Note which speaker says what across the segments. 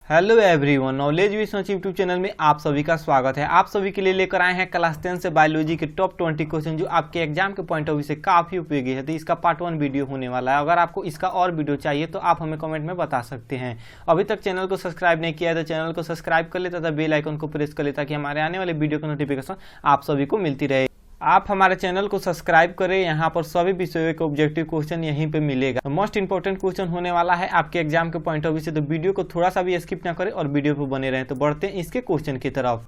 Speaker 1: Hello everyone, knowledge with such YouTube channel में आप सभी का स्वागत है। आप सभी के लिए लेकर आए हैं क्लास 10 से बायोलॉजी के टॉप 20 क्वेश्चन जो आपके एग्जाम के पॉइंट ऑफ व्यू से काफ़ी उपयोगी है। तो इसका पार्ट 1 वीडियो होने वाला है। अगर आपको इसका और वीडियो चाहिए तो आप हमें कमेंट में बता सकते हैं। अभी तक चैनल को सब्सक्राइब नहीं किया है तो चैनल को सब्सक्राइब कर ले तथा बेल आइकन को प्रेस कर ले ताकि हमारे आने वाले वीडियो की नोटिफिकेशन आप सभी को मिलती रहे। आप हमारे चैनल को सब्सक्राइब करें, यहाँ पर सभी विषयों के ऑब्जेक्टिव क्वेश्चन यहीं पे मिलेगा। मोस्ट इंपॉर्टेंट क्वेश्चन होने वाला है आपके एग्जाम के पॉइंट ऑफ व्यू से, तो वीडियो को थोड़ा सा भी स्किप ना करें और वीडियो पे बने रहें। तो बढ़ते हैं इसके क्वेश्चन की तरफ।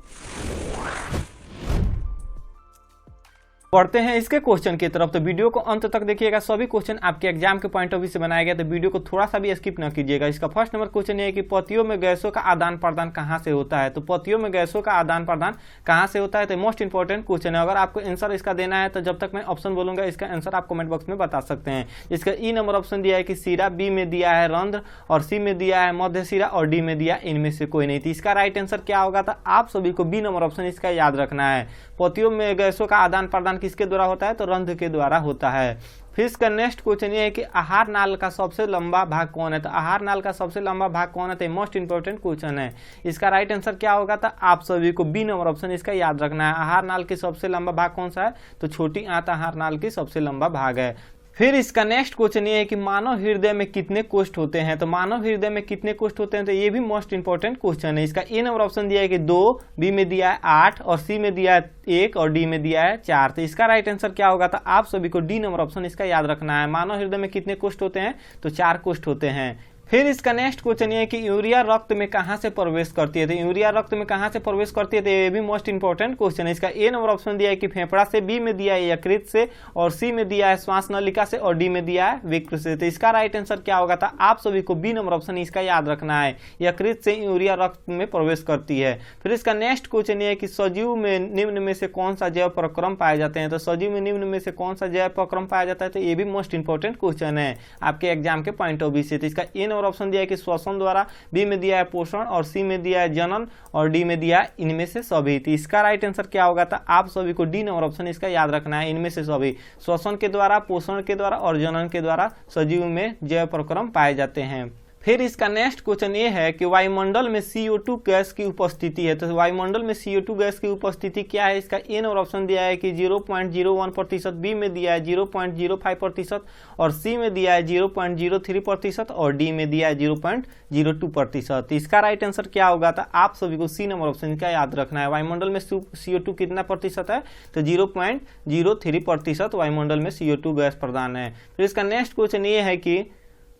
Speaker 1: तो वीडियो को अंत तक देखिएगा। सभी क्वेश्चन आपके एग्जाम के पॉइंट ऑफ व्यू से बनाया गया, तो वीडियो को थोड़ा सा भी स्किप न कीजिएगा। इसका फर्स्ट नंबर क्वेश्चन ये है कि पतियों में गैसों का आदान प्रदान कहाँ से होता है। तो पतियों में गैसों का आदान प्रदान कहाँ से होता है, तो मोस्ट इंपॉर्टेंट क्वेश्चन है। अगर आपको आंसर इसका देना है तो जब तक मैं ऑप्शन बोलूंगा इसका आंसर आप कमेंट बॉक्स में बता सकते हैं। इसका ई नंबर ऑप्शन दिया है कि सिरा, बी में दिया है रंध्र और सी में दिया है मध्य सिरा और डी में दिया इनमें से कोई नहीं। तो इसका राइट आंसर क्या होगा, तो आप सभी को बी नंबर ऑप्शन इसका याद रखना है। पतियों में गैसों का आदान प्रदान किसके द्वारा होता है, तो रंध्र के द्वारा होता है। फिर इसका नेक्स्ट क्वेश्चन ये है कि आहार नाल का सबसे लंबा भाग कौन है। तो आहार नाल का सबसे लंबा भाग कौन है, तो मोस्ट इंपॉर्टेंट क्वेश्चन है। इसका राइट आंसर क्या होगा, तो आप सभी को बी नंबर ऑप्शन इसका याद रखना है। आहार नाल की सबसे लंबा भाग कौन सा है, तो छोटी आंत आहार नाल की सबसे लंबा भाग है। फिर इसका नेक्स्ट क्वेश्चन ये है कि मानव हृदय में कितने कोष्ठ होते हैं। तो मानव हृदय में कितने कोष्ठ होते हैं, तो ये भी मोस्ट इंपॉर्टेंट क्वेश्चन है। इसका ए नंबर ऑप्शन दिया है कि 2, बी में दिया है 8 और सी में दिया है 1 और डी में दिया है 4। तो इसका राइट आंसर क्या होगा, तो आप सभी को डी नंबर ऑप्शन इसका याद रखना है। मानव हृदय में कितने कोष्ठ होते हैं, तो 4 कोष्ठ होते हैं। फिर इसका नेक्स्ट क्वेश्चन ये है कि यूरिया रक्त में कहां से प्रवेश करती है। तो यूरिया रक्त में कहां से प्रवेश करती है, तो ये भी मोस्ट इंपॉर्टेंट क्वेश्चन है। इसका ए नंबर ऑप्शन दिया है कि फेफड़ा से, बी में दिया है यकृत से और सी में दिया है श्वास नलिका से और डी में दिया है विकृत से। तो इसका राइट आंसर क्या होगा, था आप सभी को बी नंबर ऑप्शन इसका याद रखना है। यकृत से यूरिया रक्त में प्रवेश करती है। फिर इसका नेक्स्ट क्वेश्चन ये है कि सजीव में निम्न में से कौन सा जैव प्रक्रम पाए जाते हैं। तो सजीव में निम्न में से कौन सा जैव प्रक्रम पाया जाता है, तो ये भी मोस्ट इंपॉर्टेंट क्वेश्चन है आपके एग्जाम के पॉइंट ऑफ व्यू से। तो इसका ए नंबर ऑप्शन दिया है कि श्वसन द्वारा, बी में दिया है पोषण और सी में दिया है जनन और डी में दिया है इनमें से सभी। तो इसका राइट आंसर क्या होगा, था आप सभी को डी नंबर ऑप्शन इसका याद रखना है। इनमें से सभी, श्वसन के द्वारा, पोषण के द्वारा और जनन के द्वारा सजीव में जैव प्रक्रम पाए जाते हैं। फिर इसका नेक्स्ट क्वेश्चन ये है कि वायुमंडल में CO2 गैस की उपस्थिति है। तो वायुमंडल में CO2 गैस की उपस्थिति क्या है। इसका ए नंबर ऑप्शन दिया है कि 0.01%, बी में दिया है 0.05% और सी में दिया है 0.03% और डी में दिया है 0.02%। इसका राइट आंसर क्या होगा, था आप सभी को सी नंबर ऑप्शन का याद रखना है। वायुमंडल में CO2 कितना प्रतिशत है, तो 0.03% वायुमंडल में CO2 गैस प्रदान है। फिर इसका नेक्स्ट क्वेश्चन ये है कि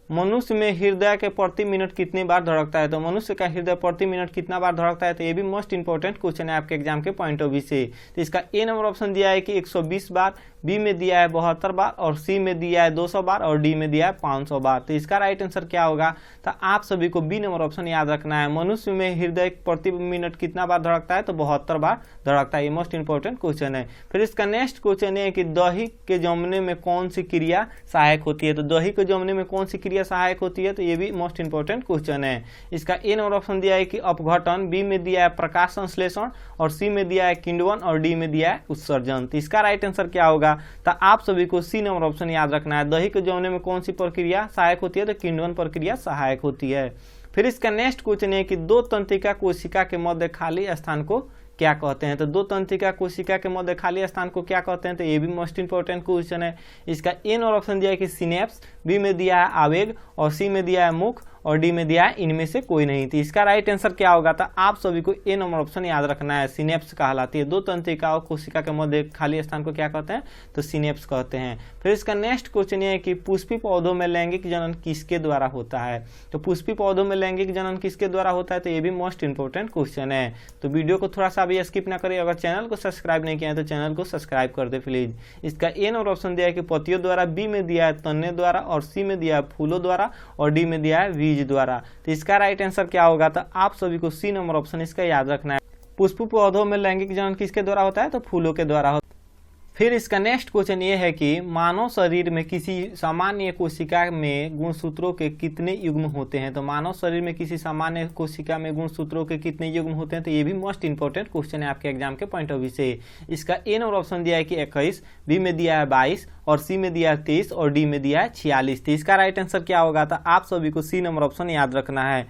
Speaker 1: मनुष्य में हृदय के प्रति मिनट कितनी बार धड़कता है। तो मनुष्य का हृदय प्रति मिनट कितना बार धड़कता है, तो ये भी मोस्ट इंपॉर्टेंट क्वेश्चन है आपके एग्जाम के पॉइंट ऑफ व्यू से। तो इसका ए नंबर ऑप्शन दिया है कि 120 बार, बी में दिया है 72 बार और सी में दिया है 200 बार और डी में दिया है 500 बार। तो इसका राइट आंसर क्या होगा, तो आप सभी को बी नंबर ऑप्शन याद रखना है। मनुष्य में हृदय प्रति मिनट कितना बार धड़कता है, तो 72 बार धड़कता है। ये मोस्ट इंपॉर्टेंट क्वेश्चन है। फिर इसका नेक्स्ट क्वेश्चन है कि दही के जमने में कौन सी क्रिया सहायक होती है। तो दही के जमने में कौन सी क्रिया सहायक होती है, तो ये भी मोस्ट इंपॉर्टेंट क्वेश्चन है। इसका ए नंबर ऑप्शन दिया है कि अपघटन, बी में दिया है प्रकाश संश्लेषण और सी में दिया है किण्वन और डी में दिया है उत्सर्जन। तो इसका राइट आंसर क्या होगा, तो आप सभी को सी नंबर ऑप्शन याद रखना है। दही के जमने में कौन सी प्रक्रिया सहायक होती है, तो किण्वन प्रक्रिया सहायक होती है। फिर इसका नेक्स्ट क्वेश्चन है कि 2 तंत्रिका कोशिका के मध्य खाली स्थान को क्या कहते हैं। तो 2 तंत्रिका कोशिका के मध्य खाली स्थान को क्या कहते हैं, तो ये भी मोस्ट इंपॉर्टेंट क्वेश्चन है। इसका ए नंबर ऑप्शन दिया है कि सिनेप्स, बी में दिया है आवेग और सी में दिया है मुख और डी में दिया है इनमें से कोई नहीं। थी इसका राइट आंसर क्या होगा, था आप सभी को ए नंबर ऑप्शन याद रखना है। सिनेप्स कहलाती है। 2 तंत्रिका और कोशिका के मध्य खाली स्थान को क्या कहते हैं, तो सिनेप्स कहते हैं। फिर इसका नेक्स्ट क्वेश्चन ये है कि पुष्पी पौधों में लैंगिक जनन किसके द्वारा होता है। तो पुष्पी पौधों में लैंगिक जनन किसके द्वारा होता है, तो ये भी मोस्ट इंपॉर्टेंट क्वेश्चन है। तो वीडियो को थोड़ा सा भी स्किप ना करें। अगर चैनल को सब्सक्राइब नहीं किया है तो चैनल को सब्सक्राइब कर दे प्लीज। इसका ए नंबर ऑप्शन दिया है कि पत्तियों द्वारा, बी में दिया है तने द्वारा और सी में दिया है फूलों द्वारा और डी में दिया है बीज द्वारा। तो इसका राइट आंसर क्या होगा, तो आप सभी को सी नंबर ऑप्शन इसका याद रखना है। पुष्प पौधों में लैंगिक जनन किसके द्वारा होता है, तो फूलों के द्वारा होता है। फिर इसका नेक्स्ट क्वेश्चन ये है कि मानव शरीर में किसी सामान्य कोशिका में गुणसूत्रों के कितने युग्म होते हैं। तो मानव शरीर में किसी सामान्य कोशिका में गुणसूत्रों के कितने युग्म होते हैं, तो ये भी मोस्ट इंपॉर्टेंट क्वेश्चन है आपके एग्जाम के पॉइंट ऑफ व्यू से। इसका ए नंबर ऑप्शन दिया है कि 21, बी में दिया है 22 और सी में दिया है 23 और डी में दिया है 46। तो इसका राइट आंसर क्या होगा, तो आप सभी को सी नंबर ऑप्शन याद रखना है।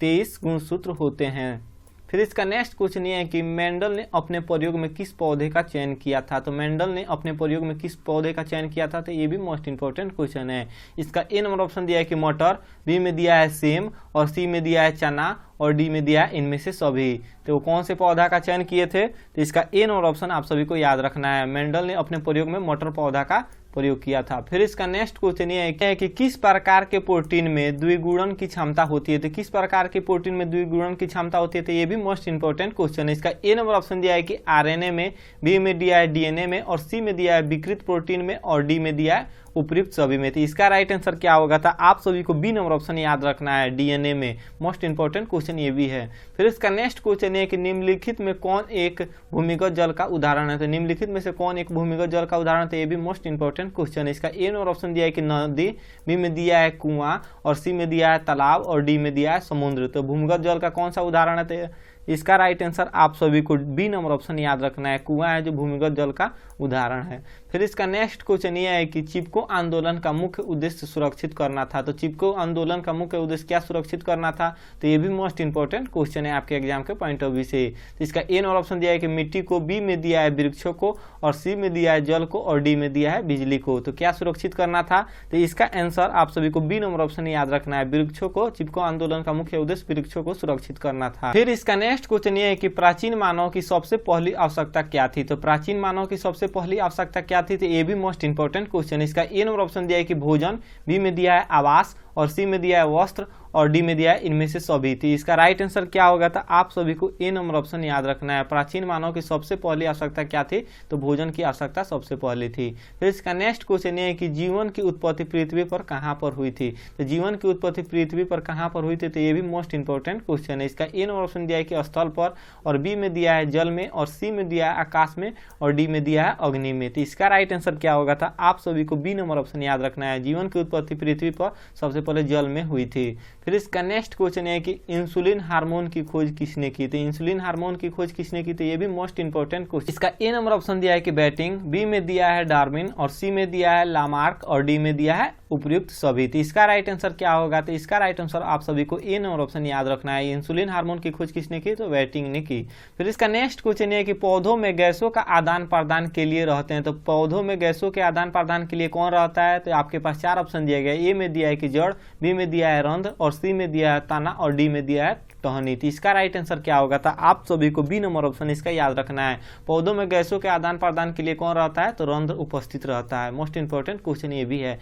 Speaker 1: 23 गुणसूत्र होते हैं। फिर इसका नेक्स्ट क्वेश्चन ये है कि मेंडल ने अपने प्रयोग में किस पौधे का चयन किया था। तो मेंडल ने अपने प्रयोग में किस पौधे का चयन किया था, तो ये भी मोस्ट इंपॉर्टेंट क्वेश्चन है। इसका ए नंबर ऑप्शन दिया है कि मटर, बी में दिया है सेम और सी में दिया है चना और डी में दिया है इनमें से सभी। तो वो कौन से पौधा का चयन किए थे, तो इसका ए नंबर ऑप्शन आप सभी को याद रखना है। मेंडल ने अपने प्रयोग में मटर पौधा का प्रयोग किया था। फिर इसका नेक्स्ट क्वेश्चन ये है कि किस प्रकार के प्रोटीन में द्विगुणन की क्षमता होती है। तो किस प्रकार के प्रोटीन में द्विगुणन की क्षमता होती है, तो ये भी मोस्ट इंपॉर्टेंट क्वेश्चन है। इसका ए नंबर ऑप्शन दिया है कि आरएनए में, बी में दिया है डीएनए में और सी में दिया है विकृत प्रोटीन में और डी में दिया है उपयुक्त सभी में। तो इसका राइट आंसर क्या होगा, था आप सभी को बी नंबर ऑप्शन याद रखना है, डीएनए में। मोस्ट इंपॉर्टेंट क्वेश्चन ये भी है। फिर इसका नेक्स्ट क्वेश्चन है कि निम्नलिखित में कौन एक भूमिगत जल का उदाहरण है। तो निम्नलिखित में से कौन एक भूमिगत जल का उदाहरण है, तो ये भी मोस्ट इंपॉर्टेंट क्वेश्चन है। इसका ए नंबर ऑप्शन दिया है कि नदी, बी में दिया है कुआं और सी में दिया है तालाब और डी में दिया है समुद्र। तो भूमिगत जल का कौन सा उदाहरण है, तो इसका राइट आंसर आप सभी को बी नंबर ऑप्शन याद रखना है, कुआं है जो भूमिगत जल का उदाहरण है। फिर इसका नेक्स्ट क्वेश्चन ये है कि चिपको आंदोलन का मुख्य उद्देश्य सुरक्षित करना था। तो चिपको आंदोलन का मुख्य उद्देश्य क्या सुरक्षित करना था, तो ये भी मोस्ट इंपॉर्टेंट क्वेश्चन है आपके एग्जाम के पॉइंट ऑफ व्यू से। तो इसका ए नंबर ऑप्शन दिया है कि मिट्टी को, बी में दिया है वृक्षों को और सी में दिया है जल को और डी में दिया है बिजली को। तो क्या सुरक्षित करना था, तो इसका आंसर आप सभी को बी नंबर ऑप्शन याद रखना है, वृक्षों को। चिपको आंदोलन का मुख्य उद्देश्य वृक्षों को सुरक्षित करना था। फिर इसका नेक्स्ट क्वेश्चन ये है कि प्राचीन मानव की सबसे पहली आवश्यकता क्या थी। तो प्राचीन मानव की सबसे पहली आवश्यकता क्या थी, तो ये भी मोस्ट इंपॉर्टेंट क्वेश्चन है। इसका ए नंबर ऑप्शन दिया है कि भोजन, बी में दिया है आवास और सी में दिया है वस्त्र और डी में दिया है इनमें से सभी। थी इसका राइट आंसर क्या होगा, था आप सभी को ए नंबर ऑप्शन याद रखना है। प्राचीन मानव की सबसे पहली आवश्यकता क्या थी, तो भोजन की आवश्यकता सबसे पहले थी। फिर इसका नेक्स्ट क्वेश्चन ये है कि जीवन की उत्पत्ति पृथ्वी पर कहाँ पर हुई थी। तो जीवन की उत्पत्ति पृथ्वी पर कहाँ पर हुई थी, तो ये भी मोस्ट इंपॉर्टेंट क्वेश्चन है। इसका ए नंबर ऑप्शन दिया है कि स्थल पर और बी में दिया है जल में और सी में दिया है आकाश में और डी में दिया है अग्नि में। तो इसका राइट आंसर क्या होगा, था आप सभी को बी नंबर ऑप्शन याद रखना है, जीवन की उत्पत्ति पृथ्वी पर सबसे पहले जल में हुई थी। फिर इसका नेक्स्ट क्वेश्चन है कि इंसुलिन हार्मोन की खोज किसने की। तो इंसुलिन हार्मोन की खोज किसने की, तो ये भी मोस्ट इंपॉर्टेंट क्वेश्चन। इसका ए नंबर ऑप्शन दिया है कि बैटिंग, बी में दिया है डार्विन और सी में दिया है लामार्क और डी में दिया है उपयुक्त सभी। तो इसका राइट आंसर क्या होगा, तो इसका राइट आंसर आप सभी को ए नंबर ऑप्शन याद रखना है, इंसुलिन हार्मोन की खोज किसने की, तो बैटिंग ने की। फिर इसका नेक्स्ट क्वेश्चन है कि पौधों में गैसों का आदान प्रदान के लिए रहते हैं। तो पौधों में गैसों के आदान प्रदान के लिए कौन रहता है, तो आपके पास चार ऑप्शन दिया गया। ए में दिया है कि जड़, बी में दिया है रंध्र और सी में दिया है तना और डी में दिया है टहनी। तो इसका राइट आंसर क्या होगा, था आप सभी को बी नंबर ऑप्शन इसका याद रखना है। पौधों में गैसों के आदान प्रदान के लिए कौन रहता है, तो रंध्र उपस्थित रहता है। मोस्ट इंपॉर्टेंट क्वेश्चन ये भी है।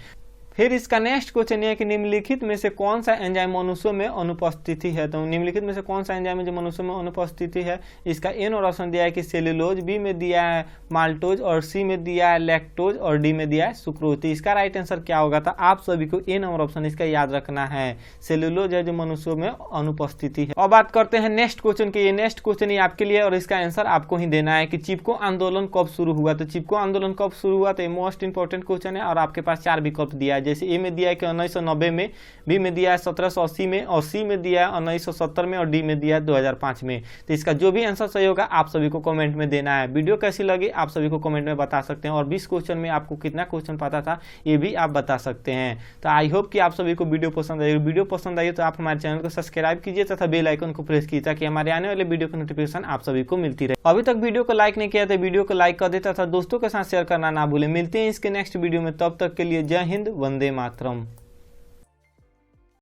Speaker 1: फिर इसका नेक्स्ट क्वेश्चन ये है कि निम्नलिखित में से कौन सा एंजाइम मनुष्यों में अनुपस्थिति है। तो निम्नलिखित में से कौन सा एंजाइम है जो मनुष्यों में अनुपस्थिति है। इसका ए नंबर ऑप्शन दिया है कि सेलुलोज, बी में दिया है माल्टोज और सी में दिया है लैक्टोज और डी में दिया है सुक्रोज। इसका राइट आंसर क्या होगा, था आप सभी को ए नंबर ऑप्शन इसका याद रखना है, सेलुलोज है जो मनुष्यों में अनुपस्थिति है। अब बात करते हैं नेक्स्ट क्वेश्चन की। ये नेक्स्ट क्वेश्चन ही आपके लिए और इसका आंसर आपको ही देना है कि चिपको आंदोलन कब शुरू हुआ। तो चिपको आंदोलन कब शुरू हुआ, तो मोस्ट इंपॉर्टेंट क्वेश्चन है और आपके पास चार विकल्प दिया है। जैसे ए में दिया है कि 1990 में, बी में दिया है 1780 में और सी में दिया है 1970 में और डी में दिया है 2005 में। तो इसका जो भी आंसर सही होगा आप सभी को कमेंट में देना है। वीडियो कैसी लगी आप सभी को कमेंट में बता सकते हैं और 20 क्वेश्चन में आपको कितना क्वेश्चन पता था ये भी आप बता सकते हैं। तो आई होप कि आप सभी को वीडियो पसंद आई। वीडियो पसंद आई तो आप हमारे चैनल को सब्सक्राइब कीजिए तथा बेल आइकन को प्रेस कीजिए ताकि हमारे आने वाले वीडियो की नोटिफिकेशन आप सभी को मिलती रहे। अभी तक वीडियो को लाइक नहीं किया तो वीडियो को लाइक कर दे तथा दोस्तों के साथ शेयर करना ना भूलें। मिलते हैं इसके नेक्स्ट वीडियो में, तब तक के लिए जय हिंद, वंदे मातरम।